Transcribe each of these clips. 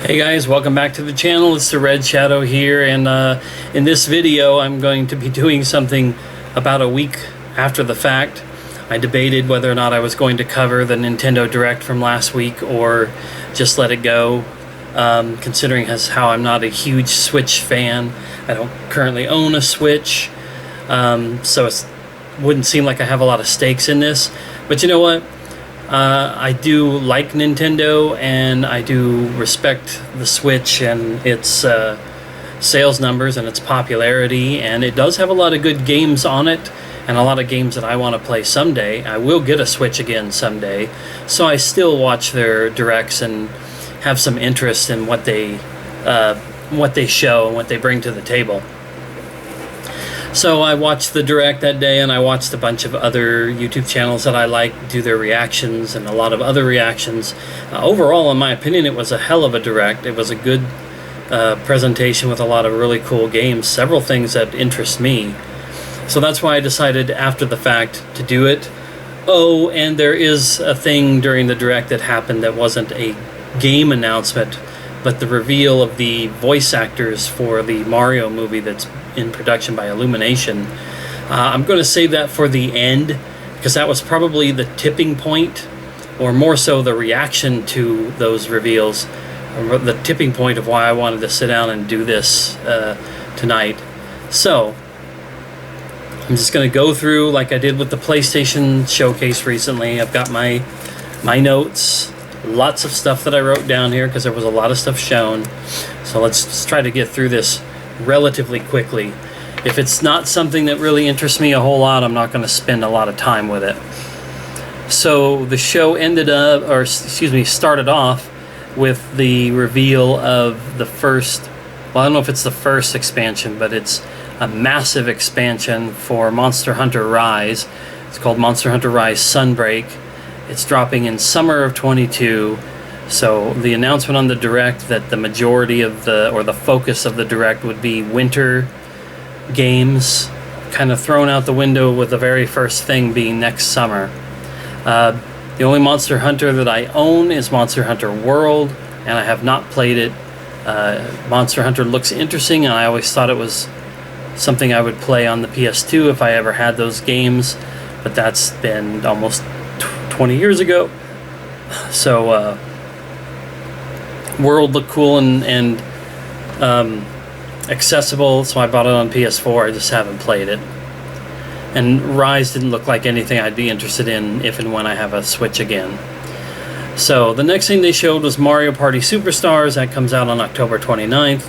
Hey guys, welcome back to the channel. It's the Red Shadow here, and in this video I'm going to be doing something about a week after the fact. I debated whether or not I was going to cover the Nintendo Direct from last week or just let it go, considering how I'm not a huge Switch fan. I don't currently own a Switch, so it wouldn't seem like I have a lot of stakes in this. But you know what? I do like Nintendo, and I do respect the Switch and its sales numbers and its popularity, and it does have a lot of good games on it and a lot of games that I want to play someday. I will get a Switch again someday, so I still watch their directs and have some interest in what they show and what they bring to the table. So I watched the Direct that day, and I watched a bunch of other YouTube channels that I like do their reactions and a lot of other reactions. Overall, in my opinion, it was a hell of a Direct. It was a good presentation with a lot of really cool games, several things that interest me. So that's why I decided after the fact to do it. Oh, and there is a thing during the Direct that happened that wasn't a game announcement, but the reveal of the voice actors for the Mario movie that's in production by Illumination. I'm going to save that for the end, because that was probably the tipping point, or more so the reaction to those reveals, or the tipping point of why I wanted to sit down and do this tonight. So I'm just going to go through like I did with the PlayStation Showcase recently. I've got my notes, lots of stuff that I wrote down here because there was a lot of stuff shown. So let's try to get through this relatively quickly. If it's not something that really interests me a whole lot, I'm not going to spend a lot of time with it. So the show started off with the reveal of the first, well, I don't know if it's the first expansion, but it's a massive expansion for Monster Hunter Rise. It's called Monster Hunter Rise Sunbreak. It's dropping in summer of 22. So the announcement on the Direct that the majority of the focus of the Direct would be winter games, kind of thrown out the window with the very first thing being next summer. The only Monster Hunter that I own is Monster Hunter World, and I have not played it. Monster Hunter looks interesting, and I always thought it was something I would play on the PS2 if I ever had those games, but that's been almost 20 years ago. So World looked cool and accessible, so I bought it on PS4. I just haven't played it. And Rise didn't look like anything I'd be interested in if and when I have a Switch again. So the next thing they showed was Mario Party Superstars. That comes out on October 29th.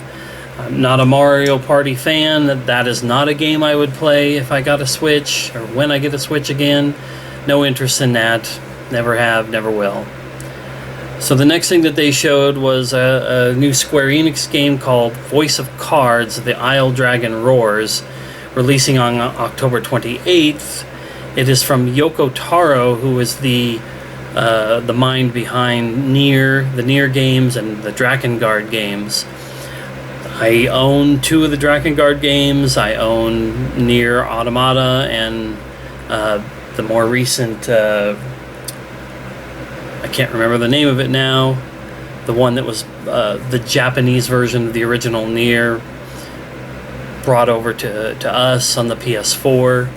I'm not a Mario Party fan. That is not a game I would play if I got a Switch, or when I get a Switch again. No interest in that. Never have, never will. So the next thing that they showed was a new Square Enix game called Voice of Cards, The Isle Dragon Roars, releasing on October 28th. It is from Yoko Taro, who is the mind behind the Nier games and the Drakengard games. I own two of the Drakengard games. I own Nier Automata and the more recent, I can't remember the name of it now, the one that was the Japanese version of the original Nier brought over to us on the PS4.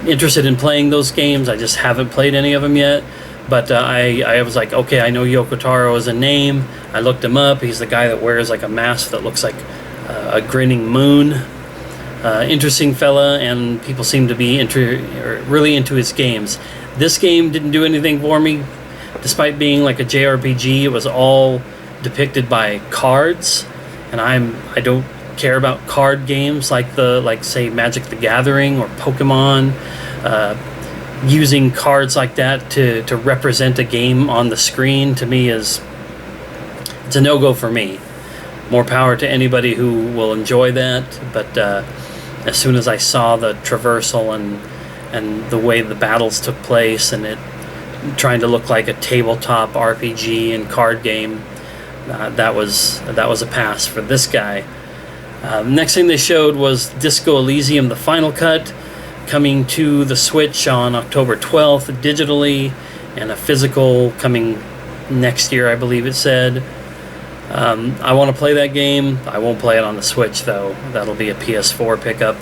Interested in playing those games. I just haven't played any of them yet, but I was like, okay, I know Yoko Taro is a name. I looked him up. He's the guy that wears like a mask that looks like a grinning moon. Interesting fella, and people seem to be really into his games. This game didn't do anything for me. Despite being like a JRPG, it was all depicted by cards, and I don't care about card games like say Magic the Gathering or Pokemon. Using cards like that to represent a game on the screen, to me, it's a no-go for me. More power to anybody who will enjoy that, but as soon as I saw the traversal and the way the battles took place, and it trying to look like a tabletop RPG and card game, that was a pass for this guy. Next thing they showed was Disco Elysium: The Final Cut, coming to the Switch on October 12th digitally, and a physical coming next year, I believe it said. I want to play that game. I won't play it on the Switch, though. That'll be a PS4 pickup.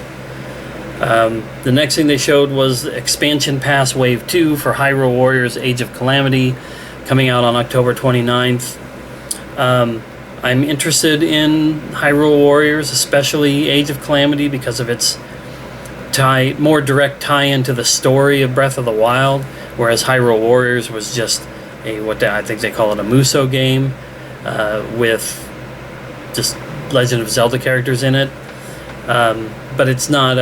The next thing they showed was Expansion Pass Wave 2 for Hyrule Warriors Age of Calamity, coming out on October 29th. I'm interested in Hyrule Warriors, especially Age of Calamity, because of its more direct tie-in to the story of Breath of the Wild, whereas Hyrule Warriors was just I think they call it a Musou game, with just Legend of Zelda characters in it. But it's not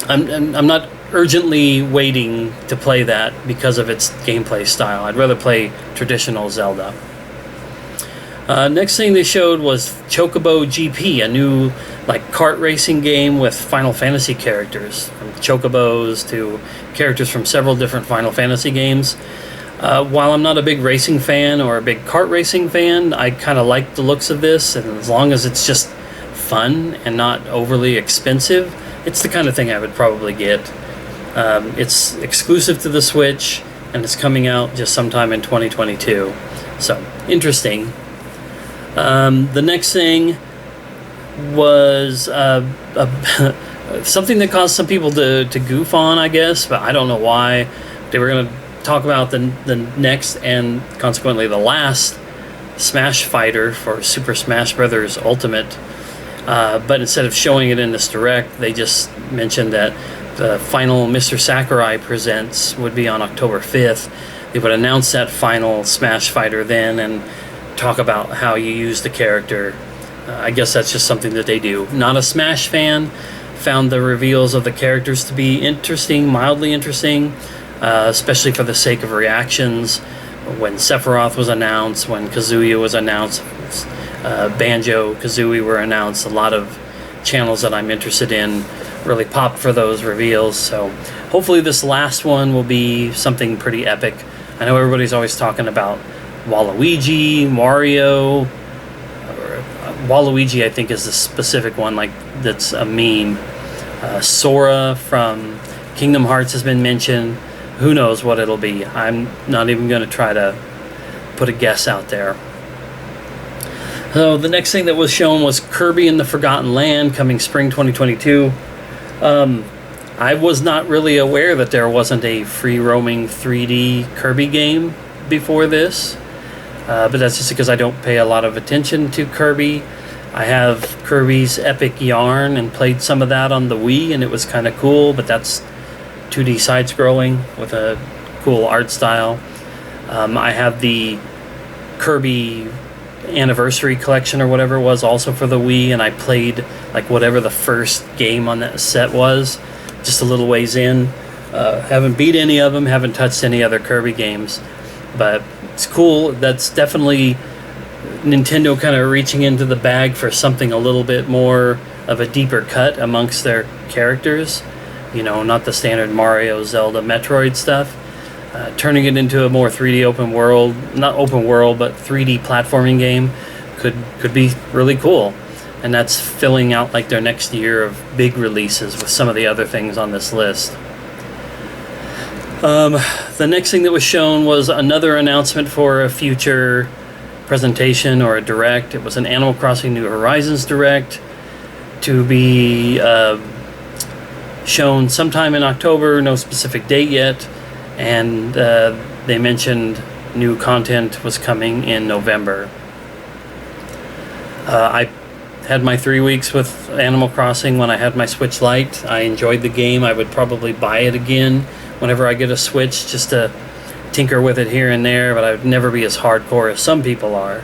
I'm not urgently waiting to play that because of its gameplay style. I'd rather play traditional Zelda. Next thing they showed was Chocobo GP, a new kart racing game with Final Fantasy characters, from chocobos to characters from several different Final Fantasy games. While I'm not a big racing fan or a big kart racing fan, I kind of like the looks of this, and as long as it's just fun and not overly expensive, it's the kind of thing I would probably get. It's exclusive to the Switch, and it's coming out just sometime in 2022. So, interesting. The next thing was something that caused some people to goof on, I guess, but I don't know why. They were going to talk about the next and consequently the last Smash Fighter for Super Smash Bros. Ultimate, but instead of showing it in this Direct, they just mentioned that the final Mr. Sakurai Presents would be on October 5th. They would announce that final Smash Fighter then and talk about how you use the character. I guess that's just something that they do. Not a Smash fan. Found the reveals of the characters to be interesting, mildly interesting, especially for the sake of reactions. When Sephiroth was announced, when Kazuya was announced, Banjo-Kazooie were announced, a lot of channels that I'm interested in really popped for those reveals. So hopefully this last one will be something pretty epic. I know everybody's always talking about Waluigi, Mario. Waluigi, I think, is the specific one that's a meme. Sora from Kingdom Hearts has been mentioned. Who knows what it'll be? I'm not even going to try to put a guess out there. So the next thing that was shown was Kirby and the Forgotten Land, coming spring 2022. I was not really aware that there wasn't a free-roaming 3D Kirby game before this. But that's just because I don't pay a lot of attention to Kirby. I have Kirby's Epic Yarn and played some of that on the Wii, and it was kind of cool, but that's 2D side-scrolling with a cool art style. I have the Kirby Anniversary Collection or whatever it was, also for the Wii, and I played whatever the first game on that set was, just a little ways in. Haven't beat any of them, haven't touched any other Kirby games, but it's cool. That's definitely Nintendo kind of reaching into the bag for something a little bit more of a deeper cut amongst their characters. Not the standard Mario, Zelda, Metroid stuff. Turning it into a more 3D open world, not open world, but 3D platforming game could be really cool. And that's filling out their next year of big releases with some of the other things on this list. The next thing that was shown was another announcement for a future presentation or a Direct. It was an Animal Crossing New Horizons Direct to be shown sometime in October, no specific date yet, and they mentioned new content was coming in November. I had my 3 weeks with Animal Crossing when I had my Switch Lite. I enjoyed the game. I would probably buy it again whenever I get a Switch, just to tinker with it here and there, but I would never be as hardcore as some people are.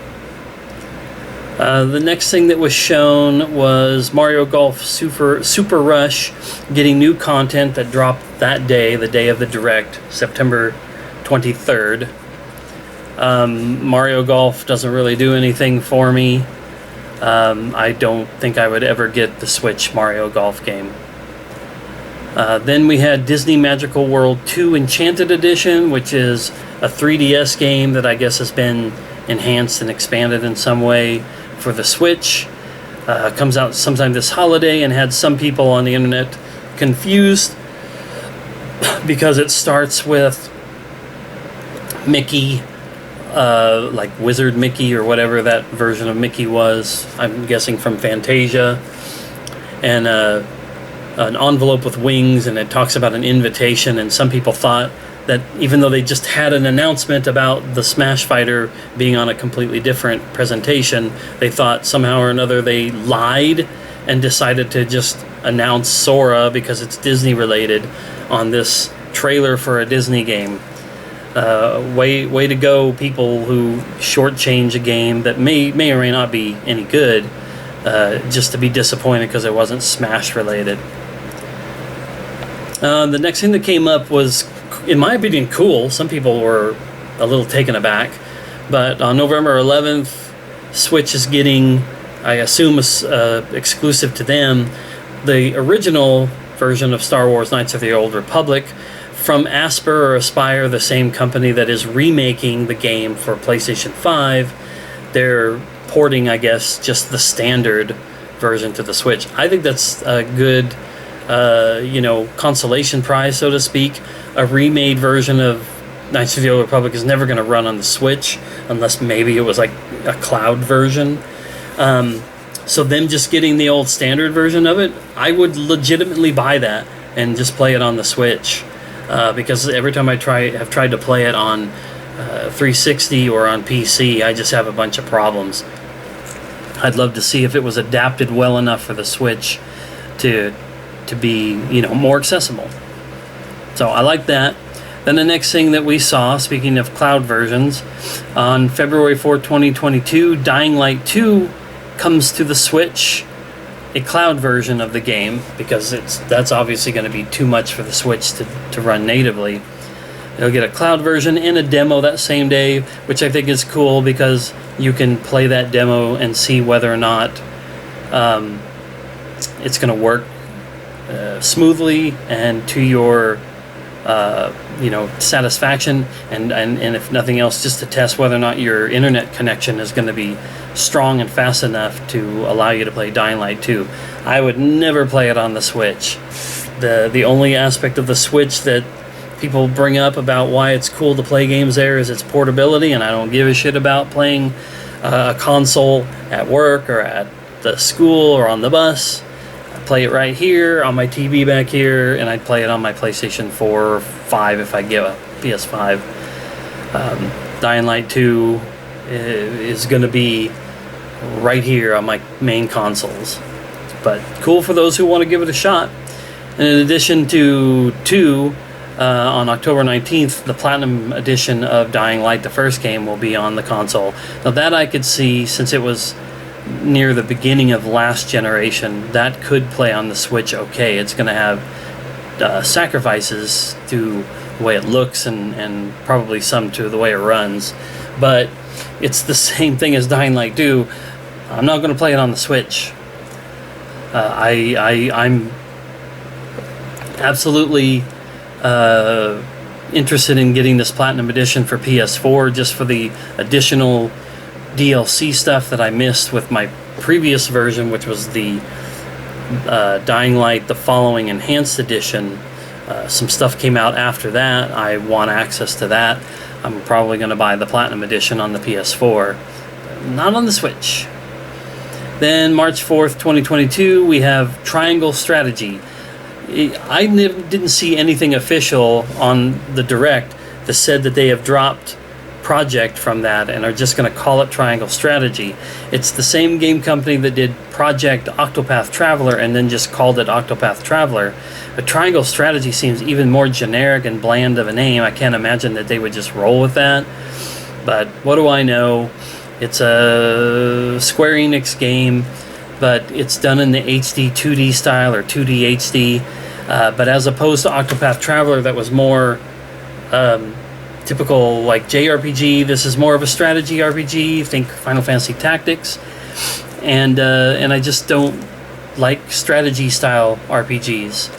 The next thing that was shown was Mario Golf Super Rush getting new content that dropped that day, the day of the Direct, September 23rd. Mario Golf doesn't really do anything for me. I don't think I would ever get the Switch Mario Golf game. Then we had Disney Magical World 2 Enchanted Edition, which is a 3DS game that I guess has been enhanced and expanded in some way for the Switch. Comes out sometime this holiday and had some people on the internet confused because it starts with Mickey, like Wizard Mickey or whatever that version of Mickey was. I'm guessing from Fantasia. And an envelope with wings, and it talks about an invitation. And some people thought that even though they just had an announcement about the Smash Fighter being on a completely different presentation, they thought somehow or another they lied and decided to just announce Sora because it's Disney related on this trailer for a Disney game. Way to go, people who shortchange a game that may or may not be any good, just to be disappointed because it wasn't Smash related. The next thing that came up was, in my opinion, cool. Some people were a little taken aback, but on November 11th, Switch is getting, I assume, exclusive to them, the original version of Star Wars Knights of the Old Republic from Asper or Aspire, the same company that is remaking the game for PlayStation 5. They're porting, I guess, just the standard version to the Switch. I think that's a good, consolation prize, so to speak. A remade version of Knights of the Old Republic is never going to run on the Switch unless maybe it was like a cloud version. So them just getting the old standard version of it, I would legitimately buy that and just play it on the Switch. Because every time I have tried to play it on 360 or on PC, I just have a bunch of problems. I'd love to see if it was adapted well enough for the Switch to be, more accessible. So I like that. Then the next thing that we saw, speaking of cloud versions, on February 4, 2022, Dying Light 2 comes to the Switch, a cloud version of the game, because that's obviously going to be too much for the Switch to run natively. It'll get a cloud version and a demo that same day, which I think is cool because you can play that demo and see whether or not it's going to work smoothly and to your satisfaction, and if nothing else, just to test whether or not your internet connection is going to be strong and fast enough to allow you to play Dying Light 2. I would never play it on the Switch. The only aspect of the Switch that people bring up about why it's cool to play games there is its portability, and I don't give a shit about playing a console at work or at the school or on the bus. I play it right here on my TV back here, and I'd play it on my PlayStation 4 or 5 if I get a PS5. Dying Light 2 is going to be right here on my main consoles. But cool for those who want to give it a shot. And in addition to 2, on October 19th, the Platinum Edition of Dying Light, the first game, will be on the console. Now that I could see, since it was near the beginning of last generation, that could play on the Switch okay. It's going to have sacrifices to the way it looks and probably some to the way it runs. But it's the same thing as Dying Light 2. I'm not going to play it on the Switch. I'm absolutely interested in getting this Platinum Edition for PS4 just for the additional DLC stuff that I missed with my previous version, which was the Dying Light The Following Enhanced Edition. Some stuff came out after that. I want access to that. I'm probably going to buy the Platinum Edition on the PS4, not on the Switch. Then March 4th, 2022, we have Triangle Strategy. I didn't see anything official on the Direct that said that they have dropped Project from that and are just going to call it Triangle Strategy. It's the same game company that did Project Octopath Traveler and then just called it Octopath Traveler. But Triangle Strategy seems even more generic and bland of a name. I can't imagine that they would just roll with that. But what do I know? It's a Square Enix game, but it's done in the HD 2D style or 2D HD. But as opposed to Octopath Traveler, that was more typical like JRPG, this is more of a strategy RPG. Think Final Fantasy Tactics, and I just don't like strategy style RPGs.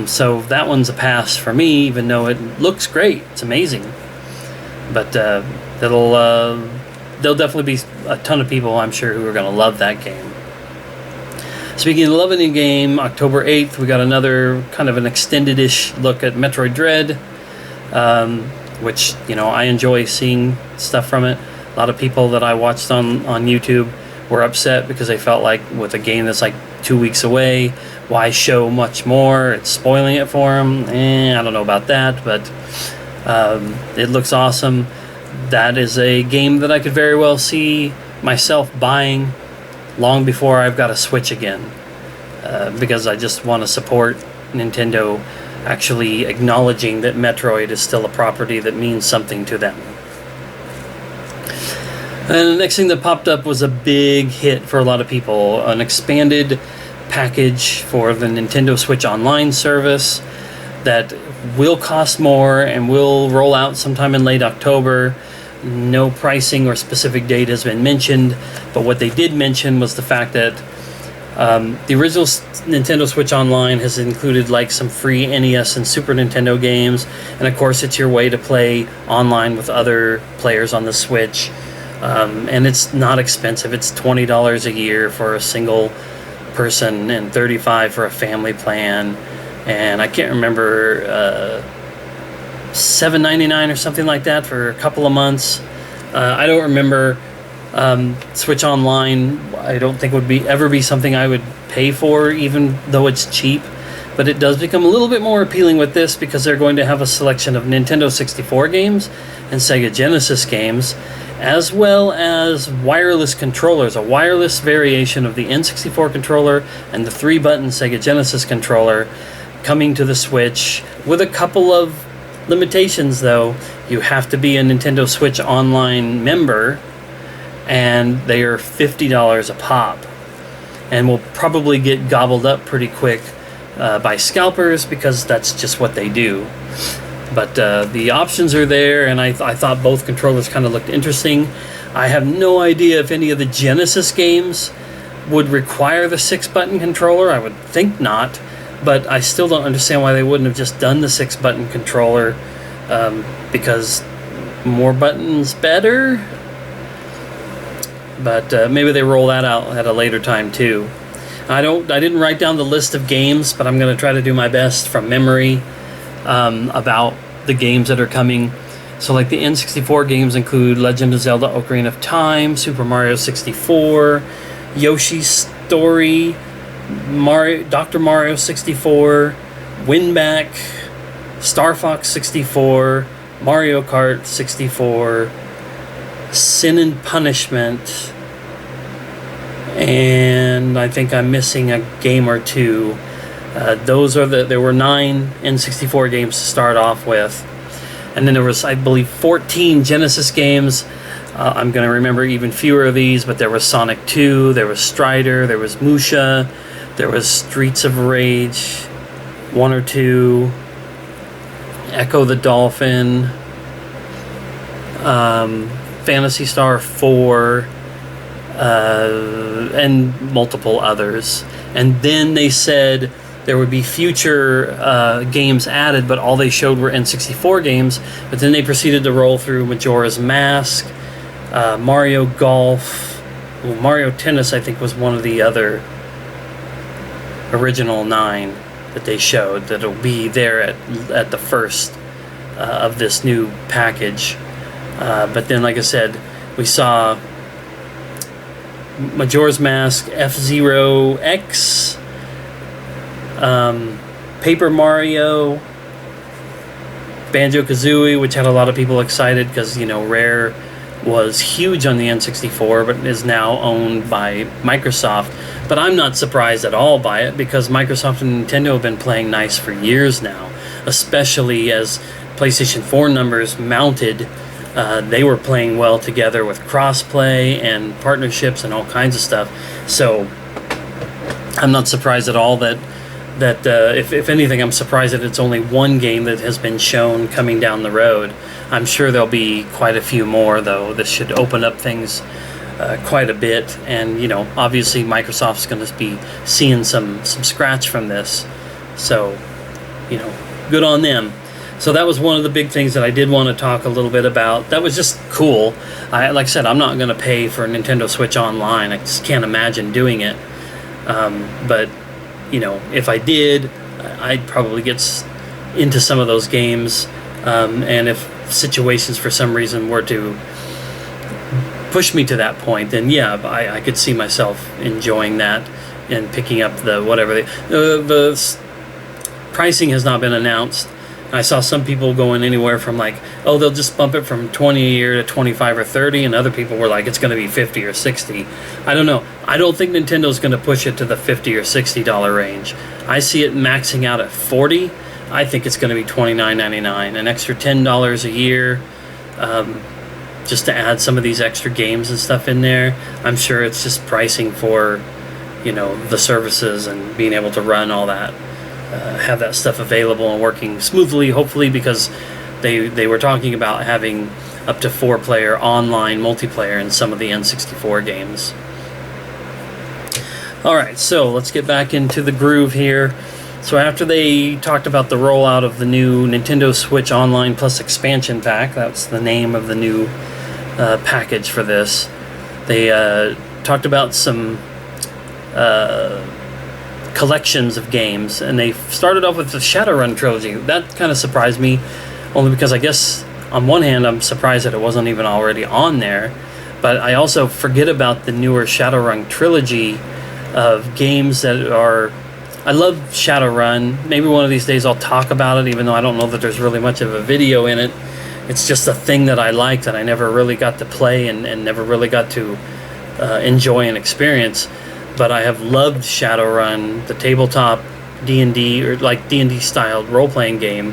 So that one's a pass for me, even though it looks great. It's amazing, but there'll definitely be a ton of people, I'm sure, who are going to love that game. Speaking of loving a game, October 8th, we got another kind of an extended-ish look at Metroid Dread. which, you know, I enjoy seeing stuff from it. A lot of people that I watched on YouTube were upset because they felt like with a game that's like 2 weeks away, why show much more? It's spoiling it for them. I don't know about that, but it looks awesome. That is a game that I could very well see myself buying long before I've got a Switch again, because I just want to support Nintendo actually acknowledging that Metroid is still a property that means something to them. And the next thing that popped up was a big hit for a lot of people, an expanded package for the Nintendo Switch Online service that will cost more and will roll out sometime in late October. No pricing or specific date has been mentioned, but what they did mention was the fact that the original Nintendo Switch Online has included like some free NES and Super Nintendo games, and of course it's your way to play online with other players on the Switch. And it's not expensive. It's $20 a year for a single person and $35 for a family plan. And I can't remember, $7.99 or something like that for a couple of months. I don't remember. Switch Online, I don't think would ever be something I would pay for, even though it's cheap. But it does become a little bit more appealing with this because they're going to have a selection of Nintendo 64 games and Sega Genesis games, as well as wireless controllers, a wireless variation of the N64 controller and the 3-button Sega Genesis controller coming to the Switch, with a couple of limitations though. You have to be a Nintendo Switch Online member, and they are $50 a pop, and will probably get gobbled up pretty quick by scalpers, because that's just what they do. But the options are there, and I thought both controllers kind of looked interesting. I have no idea if any of the Genesis games would require the 6-button controller. I would think not, but I still don't understand why they wouldn't have just done the 6-button controller, because more buttons better. But maybe they roll that out at a later time too. I didn't write down the list of games, but I'm going to try to do my best from memory about the games that are coming. So like the N64 games include Legend of Zelda Ocarina of Time, Super Mario 64, Yoshi's Story, Dr. Mario 64, Winback, Star Fox 64, Mario Kart 64, Sin and Punishment, and I think I'm missing a game or two. There were 9 N64 games to start off with, and then there was, I believe, 14 Genesis games. I'm going to remember even fewer of these, but there was Sonic 2, there was Strider, there was Musha, there was Streets of Rage 1 or 2, Echo the Dolphin, Phantasy Star 4, and multiple others. And then they said there would be future games added, but all they showed were N64 games. But then they proceeded to roll through Majora's Mask, Mario Golf, Mario Tennis, I think, was one of the other original 9 that they showed that'll be there at the first of this new package. But then, like I said, we saw Majora's Mask, F-Zero X, Paper Mario, Banjo-Kazooie, which had a lot of people excited because, you know, Rare was huge on the N64, but is now owned by Microsoft. But I'm not surprised at all by it, because Microsoft and Nintendo have been playing nice for years now, especially as PlayStation 4 numbers mounted. They were playing well together with crossplay and partnerships and all kinds of stuff. So I'm not surprised at all that if anything, I'm surprised that it's only one game that has been shown coming down the road. I'm sure there'll be quite a few more, though. This should open up things quite a bit, and you know, obviously Microsoft's going to be seeing some scratch from this. So, you know, good on them. So that was one of the big things that I did want to talk a little bit about. That was just cool. Like I said, I'm not going to pay for Nintendo Switch Online. I just can't imagine doing it. But, you know, if I did, I'd probably get into some of those games. And if situations for some reason were to push me to that point, then yeah, I could see myself enjoying that and picking up the whatever the pricing has not been announced. I saw some people going anywhere from like, oh, they'll just bump it from 20 a year to 25 or 30, and other people were like, it's going to be 50 or 60. I don't know. I don't think Nintendo's going to push it to the 50 or $60 range. I see it maxing out at 40. I think it's going to be $29.99, an extra $10 a year, just to add some of these extra games and stuff in there. I'm sure it's just pricing for, you know, the services and being able to run all that. Have that stuff available and working smoothly, hopefully, because they were talking about having up to 4-player online multiplayer in some of the N64 games. Alright, so let's get back into the groove here. So after they talked about the rollout of the new Nintendo Switch Online Plus Expansion Pack, that's the name of the new package for this, they talked about some collections of games, and they started off with the Shadowrun trilogy. That kind of surprised me, only because I guess on one hand I'm surprised that it wasn't even already on there, but I also forget about the newer Shadowrun trilogy of games that are... I love Shadowrun. Maybe one of these days I'll talk about it, even though I don't know that there's really much of a video in it. It's just a thing that I like that I never really got to play and never really got to enjoy and experience. But I have loved Shadowrun, the tabletop D&D, or like D&D styled role-playing game,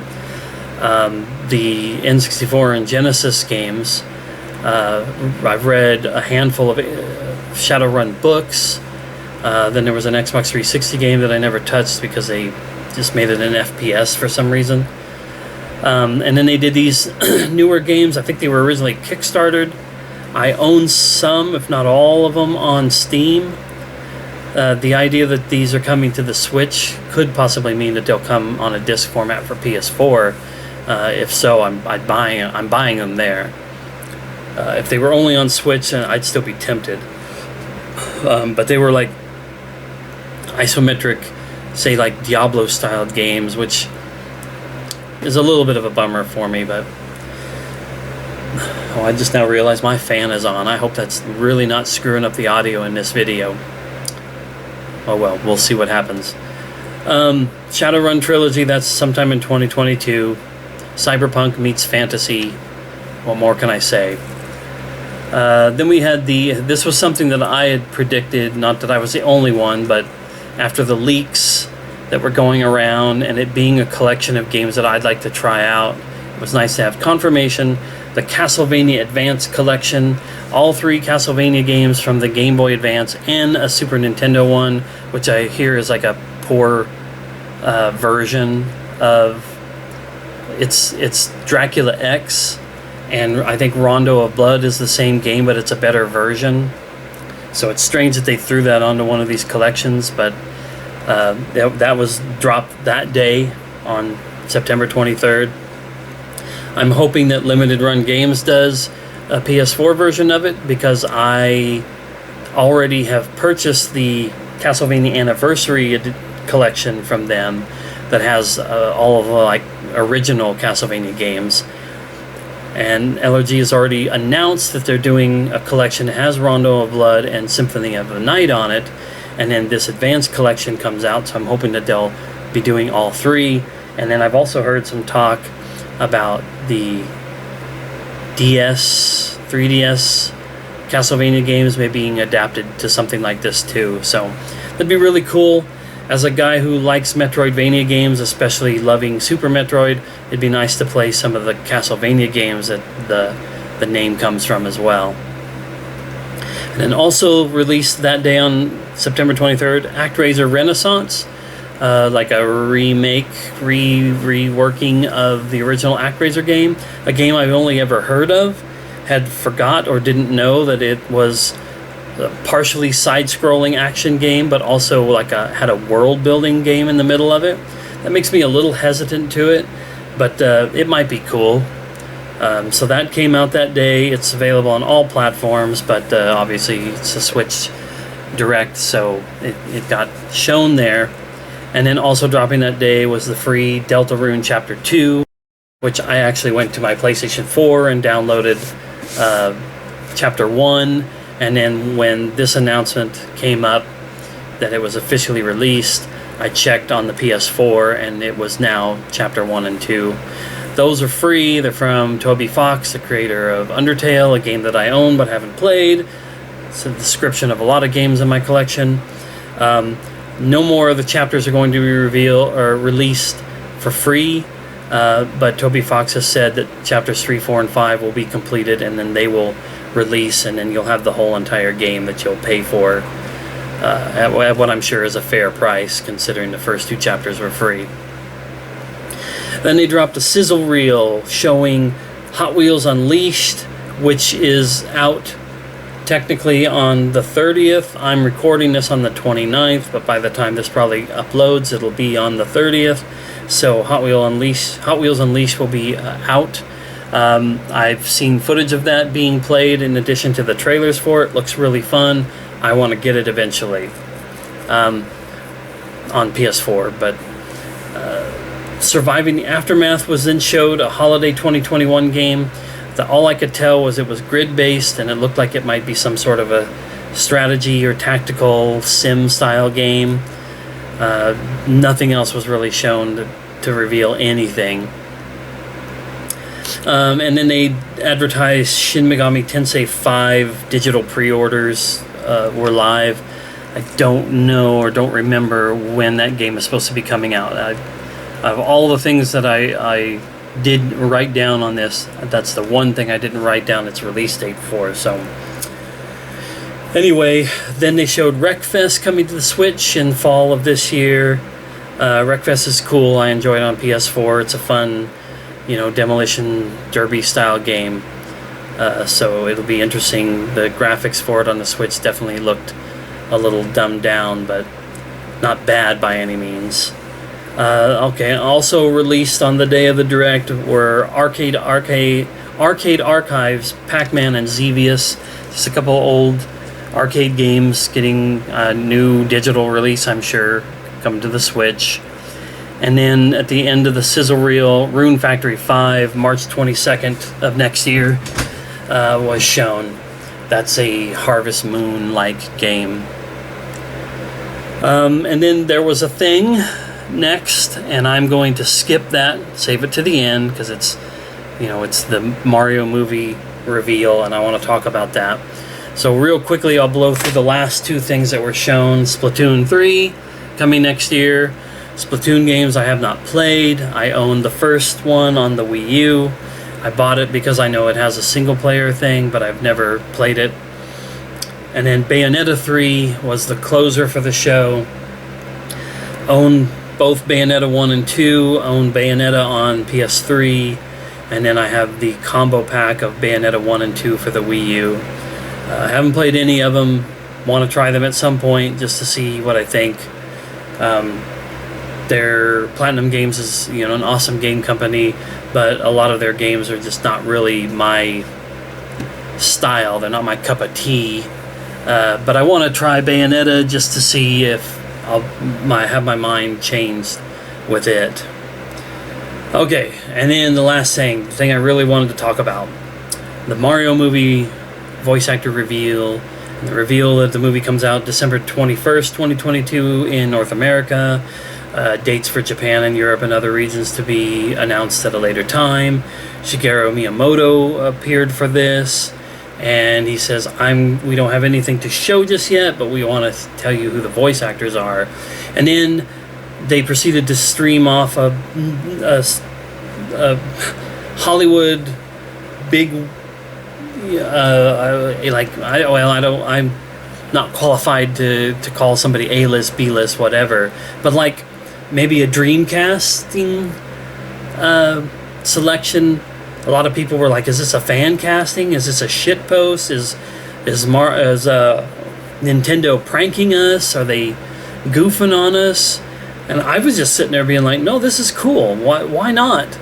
the N64 and Genesis games. I've read a handful of Shadowrun books. Then there was an Xbox 360 game that I never touched because they just made it an FPS for some reason. And then they did these newer games. I think they were originally Kickstarted. I own some, if not all of them, on Steam. The idea that these are coming to the Switch could possibly mean that they'll come on a disc format for PS4. If so, I'm buying them there. If they were only on Switch, I'd still be tempted. But they were like isometric, say like Diablo-styled games, which is a little bit of a bummer for me. But I just now realized my fan is on. I hope that's really not screwing up the audio in this video. Oh well, we'll see what happens. Shadowrun trilogy, that's sometime in 2022. Cyberpunk meets fantasy. What more can I say? Then we had this was something that I had predicted, not that I was the only one, but after the leaks that were going around and it being a collection of games that I'd like to try out, it was nice to have confirmation. The Castlevania Advance collection, all 3 Castlevania games from the Game Boy Advance and a Super Nintendo one, which I hear is like a poor version of... It's Dracula X, and I think Rondo of Blood is the same game, but it's a better version. So it's strange that they threw that onto one of these collections, but that was dropped that day on September 23rd. I'm hoping that Limited Run Games does a PS4 version of it, because I already have purchased the Castlevania Anniversary collection from them that has all of the like original Castlevania games. And LRG has already announced that they're doing a collection that has Rondo of Blood and Symphony of the Night on it, and then this advanced collection comes out, so I'm hoping that they'll be doing all 3. And then I've also heard some talk about the DS, 3DS Castlevania games maybe being adapted to something like this too. So that'd be really cool. As a guy who likes Metroidvania games, especially loving Super Metroid, it'd be nice to play some of the Castlevania games that the name comes from as well. And then also released that day on September 23rd, ActRaiser Renaissance, like a remake, reworking of the original ActRaiser game, a game I've only ever heard of, had forgot or didn't know that it was a partially side-scrolling action game, but also like had a world-building game in the middle of it. That makes me a little hesitant to it, but it might be cool. So that came out that day. It's available on all platforms, but obviously it's a Switch Direct, so it got shown there. And then also dropping that day was the free Deltarune Chapter 2, which I actually went to my PlayStation 4 and downloaded Chapter 1, and then when this announcement came up that it was officially released, I checked on the PS4 and it was now Chapter 1 and 2. Those are free. They're from Toby Fox, the creator of Undertale, a game that I own but haven't played. It's a description of a lot of games in my collection. No more of the chapters are going to be released for free, but Toby Fox has said that chapters 3, 4, and 5 will be completed, and then they will release, and then you'll have the whole entire game that you'll pay for at what I'm sure is a fair price, considering the first 2 chapters were free. Then they dropped a sizzle reel showing Hot Wheels Unleashed, which is out technically on the 30th. I'm recording this on the 29th, but by the time this probably uploads, it'll be on the 30th. So Hot Wheels Unleashed will be out. I've seen footage of that being played in addition to the trailers for it. Looks really fun. I want to get it eventually on PS4, but Surviving the Aftermath was then showed, a holiday 2021 game. All I could tell was it was grid-based, and it looked like it might be some sort of a strategy or tactical sim-style game. Nothing else was really shown to reveal anything. And then they advertised Shin Megami Tensei 5 digital pre-orders were live. I don't know or don't remember when that game is supposed to be coming out. Of all the things that I did write down on this, that's the one thing I didn't write down its release date for. So anyway, then they showed Wreckfest coming to the Switch in fall of this year. Wreckfest is cool. I enjoy it on PS4. It's a fun, demolition derby style game. So it'll be interesting. The graphics for it on the Switch definitely looked a little dumbed down, but not bad by any means. Also released on the day of the Direct were Arcade Archives, Pac-Man, and Xevious. Just a couple old arcade games getting a new digital release, I'm sure, come to the Switch. And then at the end of the sizzle reel, Rune Factory 5, March 22nd of next year, was shown. That's a Harvest Moon-like game. And then there was a thing next, and I'm going to skip that, save it to the end, because it's the Mario movie reveal, and I want to talk about that. So real quickly, I'll blow through the last 2 things that were shown. Splatoon 3, coming next year. Splatoon games I have not played. I own the first one on the Wii U. I bought it because I know it has a single-player thing, but I've never played it. And then Bayonetta 3 was the closer for the show. Own both Bayonetta 1 and 2, own Bayonetta on PS3, and then I have the combo pack of Bayonetta 1 and 2 for the Wii U. I haven't played any of them, want to try them at some point just to see what I think. Their Platinum Games is an awesome game company, but a lot of their games are just not really my style. They're not my cup of tea. But I want to try Bayonetta just to see if I'll have my mind changed with it. Okay, and then the last thing, the thing I really wanted to talk about, the Mario movie voice actor reveal. And the reveal that the movie comes out December 21st, 2022 in North America. Dates for Japan and Europe and other regions to be announced at a later time. Shigeru Miyamoto appeared for this. And he says, we don't have anything to show just yet, but we want to tell you who the voice actors are. And then they proceeded to stream off a Hollywood big, I'm not qualified to call somebody A-list, B-list, whatever, but like maybe a dream casting selection. A lot of people were like, is this a fan casting? Is this a shit post? Is Nintendo pranking us? Are they goofing on us? And I was just sitting there being like, no, this is cool. Why not?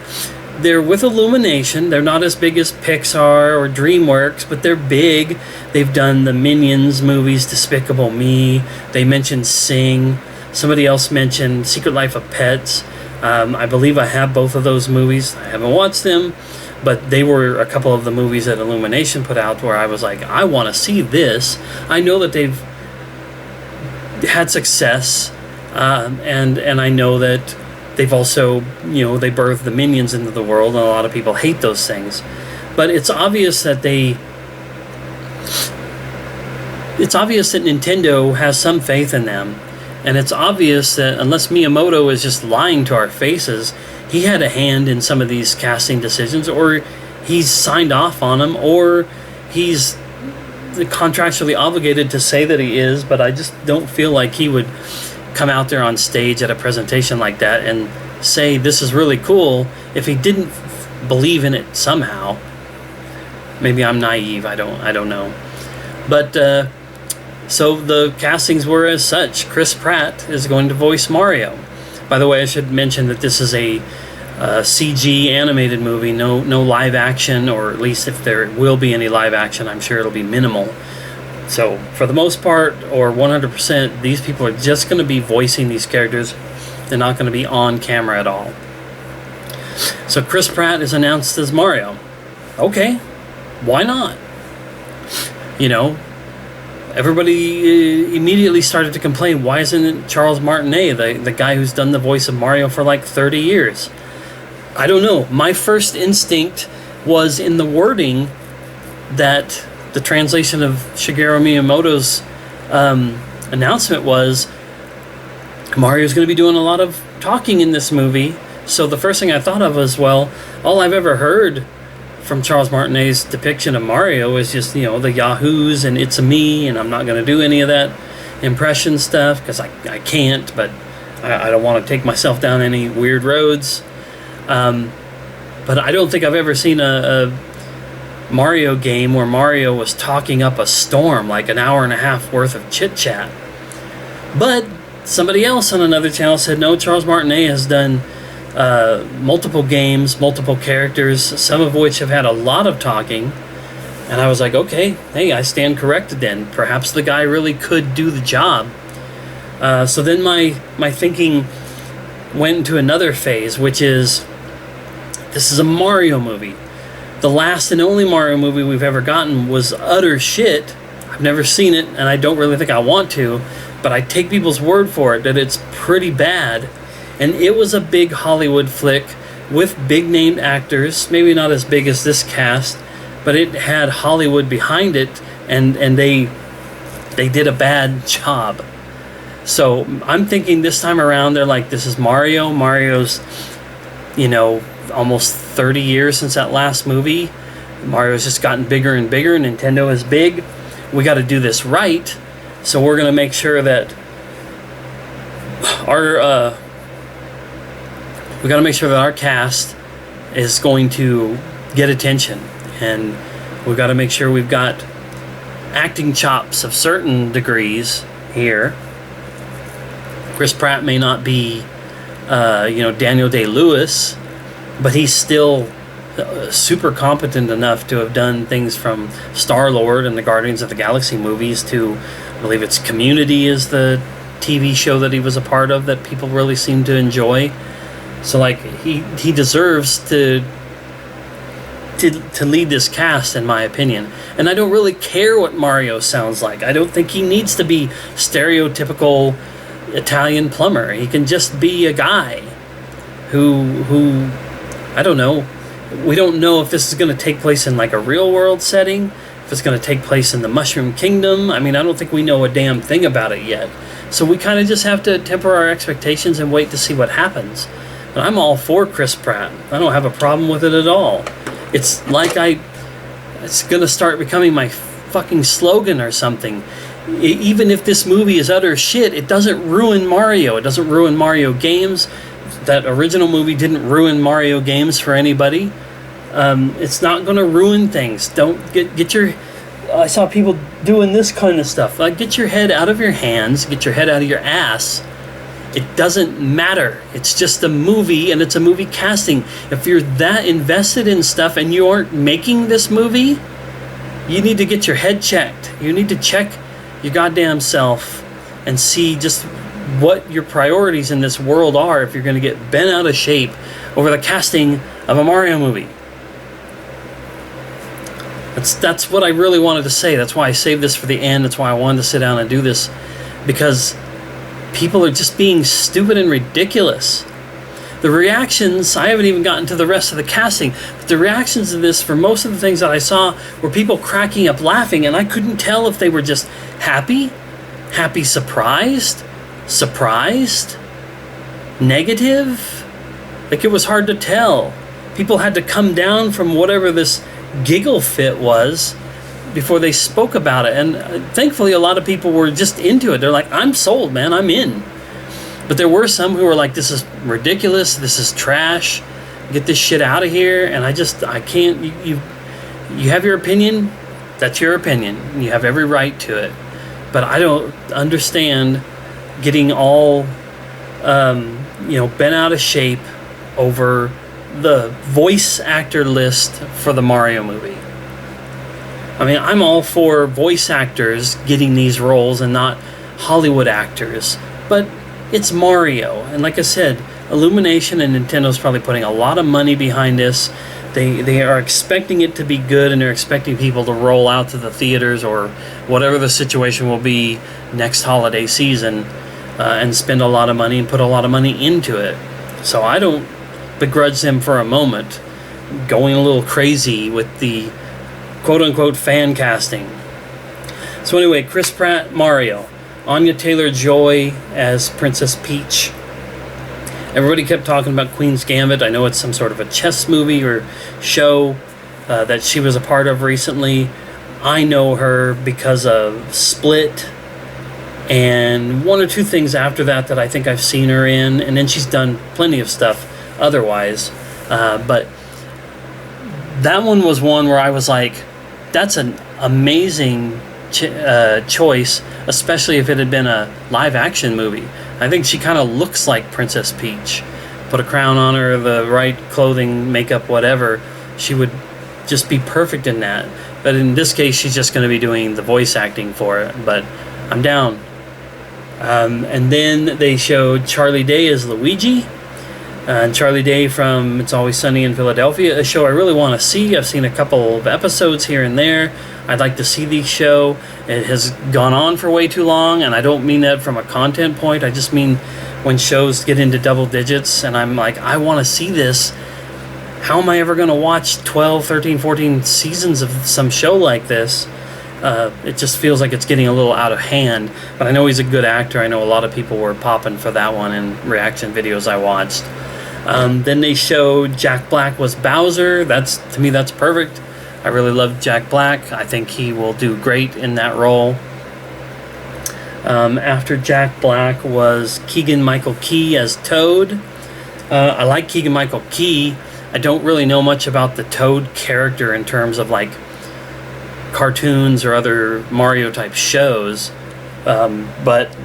They're with Illumination. They're not as big as Pixar or DreamWorks, but they're big. They've done the Minions movies, Despicable Me. They mentioned Sing. Somebody else mentioned Secret Life of Pets. I believe I have both of those movies. I haven't watched them, but they were a couple of the movies that Illumination put out where I was like, I want to see this. I know that they've had success, and I know that they've also, they birthed the Minions into the world, and a lot of people hate those things. But it's obvious that Nintendo has some faith in them. And it's obvious that unless Miyamoto is just lying to our faces, he had a hand in some of these casting decisions, or he's signed off on them, or he's contractually obligated to say that he is, but I just don't feel like he would come out there on stage at a presentation like that and say this is really cool if he didn't believe in it somehow. Maybe I'm naive, I don't know. But so the castings were as such. Chris Pratt is going to voice Mario. By the way, I should mention that this is a CG animated movie, no live action, or at least if there will be any live action, I'm sure it'll be minimal. So for the most part, or 100%, these people are just going to be voicing these characters. They're not going to be on camera at all. So Chris Pratt is announced as Mario. Okay, why not? Everybody immediately started to complain, why isn't it Charles Martinet, the guy who's done the voice of Mario for like 30 years? I don't know. My first instinct was in the wording that the translation of Shigeru Miyamoto's announcement was Mario's going to be doing a lot of talking in this movie. So the first thing I thought of was, well, all I've ever heard from Charles Martinet's depiction of Mario is just, the yahoos and it's a me, and I'm not going to do any of that impression stuff because I can't, but I don't want to take myself down any weird roads. But I don't think I've ever seen a Mario game where Mario was talking up a storm, like an hour and a half worth of chit-chat. But somebody else on another channel said, no, Charles Martinet has done multiple games, multiple characters, some of which have had a lot of talking. And I was like, okay, hey, I stand corrected then. Perhaps the guy really could do the job. So then my thinking went into another phase, which is, this is a Mario movie. The last and only Mario movie we've ever gotten was utter shit. I've never seen it, and I don't really think I want to, but I take people's word for it that it's pretty bad. And it was a big Hollywood flick with big-name actors, maybe not as big as this cast, but it had Hollywood behind it, and they did a bad job. So I'm thinking this time around, they're like, this is Mario. Mario's, almost 30 years since that last movie. Mario's just gotten bigger and bigger. Nintendo is big. We got to do this right. So we're going to make sure that we got to make sure that our cast is going to get attention, and we've got to make sure we've got acting chops of certain degrees here. Chris Pratt may not be, Daniel Day-Lewis, but he's still super competent enough to have done things from Star-Lord and the Guardians of the Galaxy movies to, I believe it's Community is the TV show that he was a part of that people really seem to enjoy. So he deserves to lead this cast, in my opinion. And I don't really care what Mario sounds like. I don't think he needs to be stereotypical Italian plumber. He can just be a guy who I don't know. We don't know if this is going to take place in like a real world setting, if it's going to take place in the Mushroom Kingdom. I mean, I don't think we know a damn thing about it yet. So we kind of just have to temper our expectations and wait to see what happens. But I'm all for Chris Pratt. I don't have a problem with it at all. It's like it's going to start becoming my fucking slogan or something. Even if this movie is utter shit, it doesn't ruin Mario. It doesn't ruin Mario games. That original movie didn't ruin Mario games for anybody. It's not going to ruin things. Don't get your... I saw people doing this kind of stuff. Like, get your head out of your hands. Get your head out of your ass. It doesn't matter. It's just a movie, and it's a movie casting. If you're that invested in stuff and you aren't making this movie, you need to get your head checked. You need to check your goddamn self and see just what your priorities in this world are if you're going to get bent out of shape over the casting of a Mario movie. That's what I really wanted to say. That's why I saved this for the end. That's why I wanted to sit down and do this, because people are just being stupid and ridiculous. The reactions, I haven't even gotten to the rest of the casting, but the reactions to this, for most of the things that I saw, were people cracking up laughing, and I couldn't tell if they were just happy, surprised, negative. Like, it was hard to tell. People had to come down from whatever this giggle fit was before they spoke about it, and thankfully a lot of people were just into it. They're like, I'm sold, man, I'm in. But there were some who were like, this is ridiculous, this is trash, get this shit out of here. And I can't. You have your opinion, that's your opinion, you have every right to it, but I don't understand getting all bent out of shape over the voice actor list for the Mario movie. I mean, I'm all for voice actors getting these roles and not Hollywood actors, but it's Mario, and like I said, Illumination and Nintendo's probably putting a lot of money behind this. They are expecting it to be good, and they're expecting people to roll out to the theaters or whatever the situation will be next holiday season, and spend a lot of money and put a lot of money into it. So I don't begrudge them for a moment going a little crazy with the quote-unquote fan casting. So anyway, Chris Pratt, Mario. Anya Taylor-Joy as Princess Peach. Everybody kept talking about Queen's Gambit. I know it's some sort of a chess movie or show that she was a part of recently. I know her because of Split and one or two things after that I think I've seen her in, and then she's done plenty of stuff otherwise. But that one was one where I was like, that's an amazing choice, especially if it had been a live action movie. I think she kind of looks like Princess Peach. Put a crown on her, the right clothing, makeup, whatever, she would just be perfect in that. But in this case, she's just going to be doing the voice acting for it. But I'm down. And then they showed Charlie Day as Luigi. And Charlie Day from It's Always Sunny in Philadelphia, a show I really want to see. I've seen a couple of episodes here and there. I'd like to see the show. It has gone on for way too long, and I don't mean that from a content point. I just mean when shows get into double digits, and I'm like, I want to see this. How am I ever going to watch 12, 13, 14 seasons of some show like this? It just feels like it's getting a little out of hand. But I know he's a good actor. I know a lot of people were popping for that one in reaction videos I watched. Then they showed Jack Black was Bowser. To me, that's perfect. I really love Jack Black. I think he will do great in that role. After Jack Black was Keegan-Michael Key as Toad. I like Keegan-Michael Key. I don't really know much about the Toad character in terms of like cartoons or other Mario type shows, but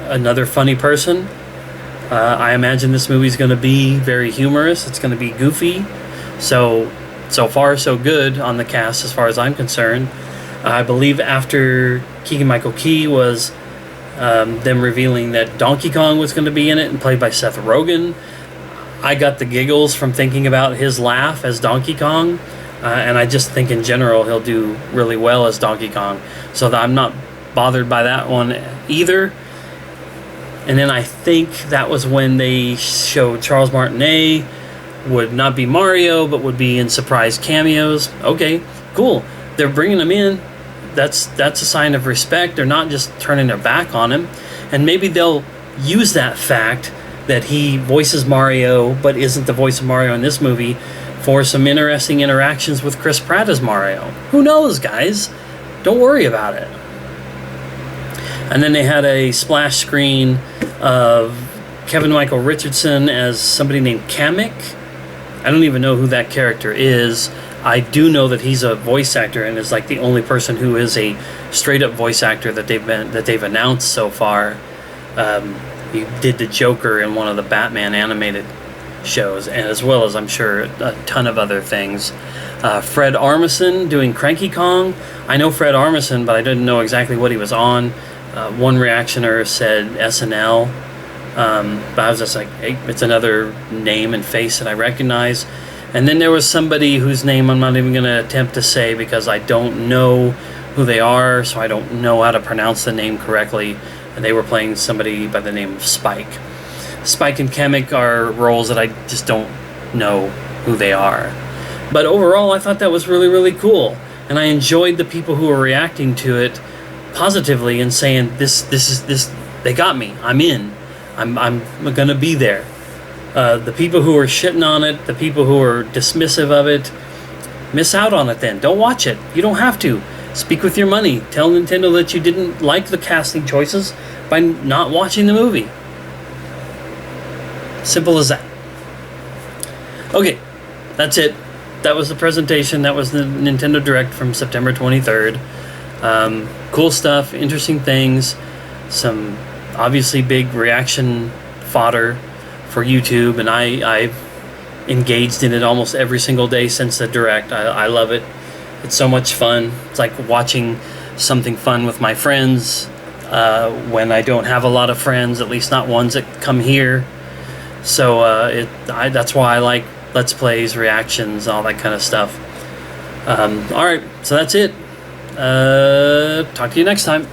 another funny person. I imagine this movie's going to be very humorous. It's going to be goofy. So far so good on the cast as far as I'm concerned. I believe after Keegan-Michael Key was them revealing that Donkey Kong was going to be in it and played by Seth Rogen. I got the giggles from thinking about his laugh as Donkey Kong, and I just think in general he'll do really well as Donkey Kong. So I'm not bothered by that one either. And then I think that was when they showed Charles Martinet would not be Mario, but would be in surprise cameos. Okay, cool. They're bringing him in. That's a sign of respect. They're not just turning their back on him. And maybe they'll use that fact that he voices Mario, but isn't the voice of Mario in this movie, for some interesting interactions with Chris Pratt as Mario. Who knows, guys? Don't worry about it. And then they had a splash screen of Kevin Michael Richardson as somebody named Kamek. I don't even know who that character is. I do know that he's a voice actor and is like the only person who is a straight up voice actor that they've announced so far. He did the Joker in one of the Batman animated shows, and as well as I'm sure a ton of other things. Fred Armisen doing Cranky Kong. I know Fred Armisen, but I didn't know exactly what he was on. One reactioner said SNL, but I was just like, hey, it's another name and face that I recognize. And then there was somebody whose name I'm not even going to attempt to say because I don't know who they are, so I don't know how to pronounce the name correctly. And they were playing somebody by the name of Spike. Spike and Kamek are roles that I just don't know who they are. But overall, I thought that was really, really cool. And I enjoyed the people who were reacting to it positively and saying, this, they got me. I'm in. I'm going to be there. The people who are shitting on it, the people who are dismissive of it, miss out on it then. Don't watch it. You don't have to. Speak with your money. Tell Nintendo that you didn't like the casting choices by not watching the movie. Simple as that. Okay, that's it. That was the presentation. That was the Nintendo Direct from September 23rd. Cool stuff, interesting things, some obviously big reaction fodder for YouTube, and I've engaged in it almost every single day since the Direct. I love it. It's so much fun. It's like watching something fun with my friends when I don't have a lot of friends, at least not ones that come here. So that's why I like Let's Plays, reactions, all that kind of stuff. Alright, so that's it. Talk to you next time.